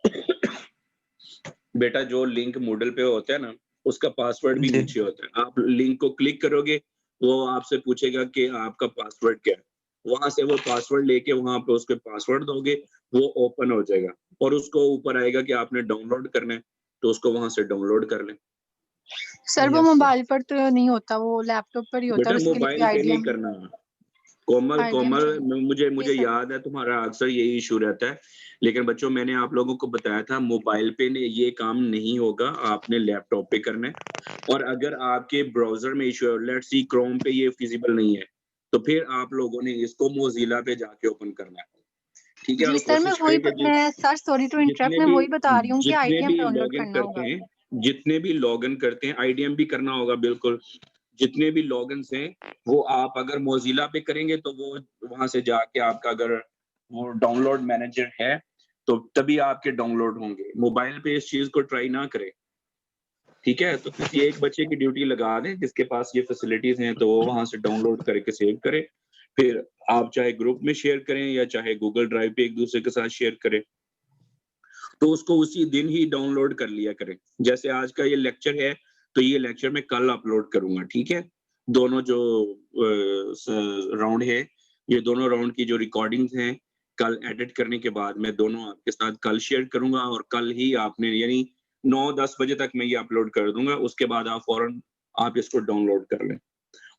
बेटा जो लिंक मूडल पे होता है ना उसका पासवर्ड भी जी नीचे होता है, आप लिंक को क्लिक करोगे वो आपसे पूछेगा कि आपका पासवर्ड क्या है, वहां से वो पासवर्ड लेके वहां पे उसके पासवर्ड दोगे, वो ओपन हो जाएगा और उसको ऊपर आएगा कि आपने डाउनलोड करना है, तो उसको वहां से डाउनलोड कर लें। सर वो यस सर। मोबाइल पर तो नहीं होता, वो लैपटॉप पर ही होता है, बेटा उसके लिए मोबाइल पे नहीं आईडीएम करना, कोमल आईडीएम कोमल चाहिए। मुझे जी मुझे सर। याद है तुम्हारा अक्सर यही इशू रहता है, लेकिन बच्चों मैंने आप लोगों को बताया था मोबाइल पे ने ये काम नहीं होगा, आपने लैपटॉप पे करना है। और अगर आपके ब्राउजर में इशू है, लेट्स सी क्रोम पे ये फिजिबल नहीं है, तो फिर आप लोगों ने इसको मोजिला पे जाके ओपन करना है, ठीक है। जी और सर, कोशिश करें कि मैं सर सॉरी टू इंटरप्ट, जितने मैं भी वही बता रही हूँ कि जितने आईडीएम भी डाउनलोड लॉगिन करना करते होगा। हैं, जितने भी लॉगिन करते हैं आईडीएम भी करना होगा बिल्कुल। जितने भी लॉगिन्स हैं वो आप अगर मोजिला पे करेंगे तो वो वहां से जाके आपका अगर वो डाउनलोड मैनेजर है तो तभी आपके डाउनलोड होंगे, मोबाइल पे इस चीज को ट्राई ना करें, ठीक है। तो किसी एक बच्चे की ड्यूटी लगा दें जिसके पास ये फैसिलिटीज हैं, तो वो वहां से डाउनलोड करके सेव करे, फिर आप चाहे ग्रुप में शेयर करें या चाहे गूगल ड्राइव पे एक दूसरे के साथ शेयर करें, तो उसको उसी दिन ही डाउनलोड कर लिया करें। जैसे आज का ये लेक्चर है तो ये लेक्चर मैं कल अपलोड करूंगा, ठीक है। दोनों जो राउंड है, ये दोनों राउंड की जो रिकॉर्डिंग्स हैं कल एडिट करने के बाद मैं दोनों आपके साथ कल शेयर करूंगा, और कल ही आपने यानी 9-10 बजे तक मैं ये अपलोड कर दूंगा, उसके बाद आप फौरन आप इसको डाउनलोड कर लें।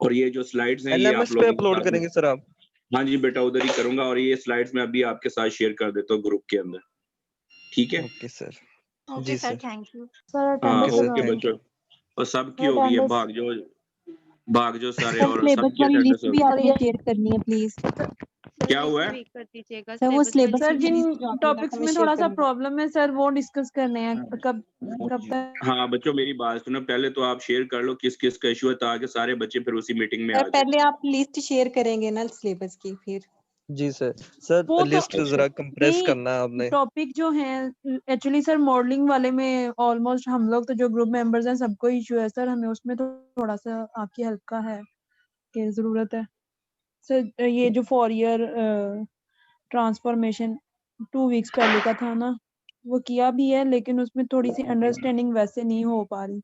और ये जो स्लाइड्स हैं ये आप एलएमएस पे लोगों के अपलोड साथ में, करेंगे सर आप? हाँ जी बेटा उधर ही करूंगा, और ये स्लाइड्स मैं अभी आपके साथ शेयर कर देता हूँ ग्रुप के अंदर, ठीक है। Okay sir. Okay ji sir, sir. Thank you. Sir हाँ okay attendance sir, okay thank बच्चों, और सबकी सर होगी है, अटेंडेंस भाग जो सारे, सर और सिलेबस सबकी वाली अटेंडेंस लिस्ट भी होगी। आपने शेयर करनी है प्लीज। क्या हुआ है? कर दीजिएगा सर वो सिलेबस सर वाली जिन लिस्ट जो आपने कहा था टॉपिक्स हमें में शेयर थोड़ा सा करनी है। प्रॉब्लम है सर वो डिस्कस करने हैं कब कब तक? हाँ बच्चों मेरी बात सुनो, पहले तो आप शेयर कर लो किस किस का इशू है ताकि सारे बच्चे फिर उसी मीटिंग में आ सर जाए। पहले आप लिस्ट शेयर करेंगे ना सिलेबस की फिर। जी सर। सर वो तो लिस्ट जरा कंप्रेस नहीं, करना है आपने। टॉपिक जो है एक्चुअली सर मॉडलिंग वाले में ऑलमोस्ट हम लोग तो जो ग्रुप मेंबर्स हैं सबको इशू है सर, हमें उसमें तो थोड़ा सा आपकी हेल्प का है कि जरूरत है सर। ये जो Fourier ट्रांसफॉर्मेशन 2 वीक्स पहले का था ना, वो किया भी है लेकिन उसमें थोड़ी सी अंडरस्टैंडिंग वैसे नहीं हो पा रही।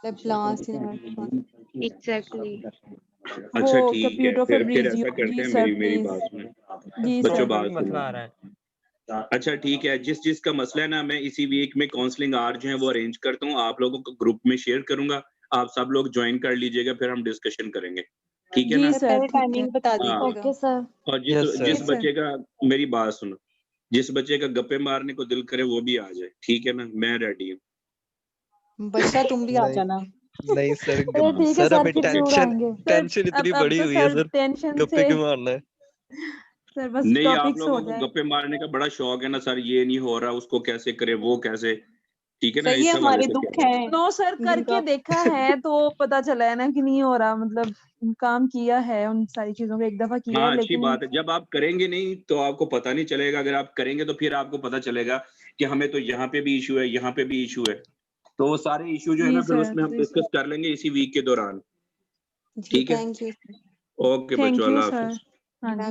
Laplace inverse. एग्जैक्टली। अच्छा वो ठीक है, कैप्यूटो फिर फेब्रिजियो ऐसा करते जी हैं, सर मेरी प्लीज। बात सुनो। जी बच्चों सर। बात मसला आ सुनो। रहा है। अच्छा ठीक है, जिस का मसला है ना, मैं इसी वीक में काउंसलिंग आवर जो है वो अरेंज करता हूँ, आप लोगों को ग्रुप में शेयर करूंगा, आप सब लोग ज्वाइन कर लीजिएगा, फिर हम डिस्कशन करेंगे, ठीक है जी ना? सर सर पहले ठीक है। टाइमिंग बता हाँ। दीजिएगा। Okay sir. और यस जिस सर। जिस यस सर। बच्चे का, मेरी बात सुनो, जिस बच्चे का गप्पे मारने को दिल करे वो भी आ जाए, ठीक है ना? मैं रेडी हूँ। बच्चा तुम भी आ नहीं जाना। नहीं सर, अरे ठीक है सर सर, हमें फिर जरूर टेंशन आएंगे। टेंशन इतनी अब बड़ी तो हुई है सर सर, टेंशन गप्पे से क्यों मारना है? सर बस नहीं, आप टॉपिक्स हो लोगों को जाए। गप्पे मारने का बड़ा शौक है ना सर, ये नहीं हो रहा, उसको कैसे करे, वो कैसे, ठीक है ना? सही इस है, हवाले हमारे से दुख कह रहा हूँ। हैं नो सर करके जिनका देखा है तो पता चला है ना कि नहीं हो रहा, मतलब काम किया है उन सारी चीजों को एक दफा किया है हाँ, अच्छी लेकिन बात है। जब आप करेंगे नहीं तो आपको पता नहीं चलेगा, अगर आप करेंगे तो फिर आपको पता चलेगा कि हमें तो यहाँ पे भी इश्यू है, यहाँ पे भी इश्यू है। तो वो सारे इश्यू जो है जी ना, फिर सर। उसमें हम डिस्कस कर लेंगे इसी वीक के दौरान, जी ठीक है? Thank you. ओके थैंक बच्चों, यू अल्लाह सर। हाफिज। हाँ जी।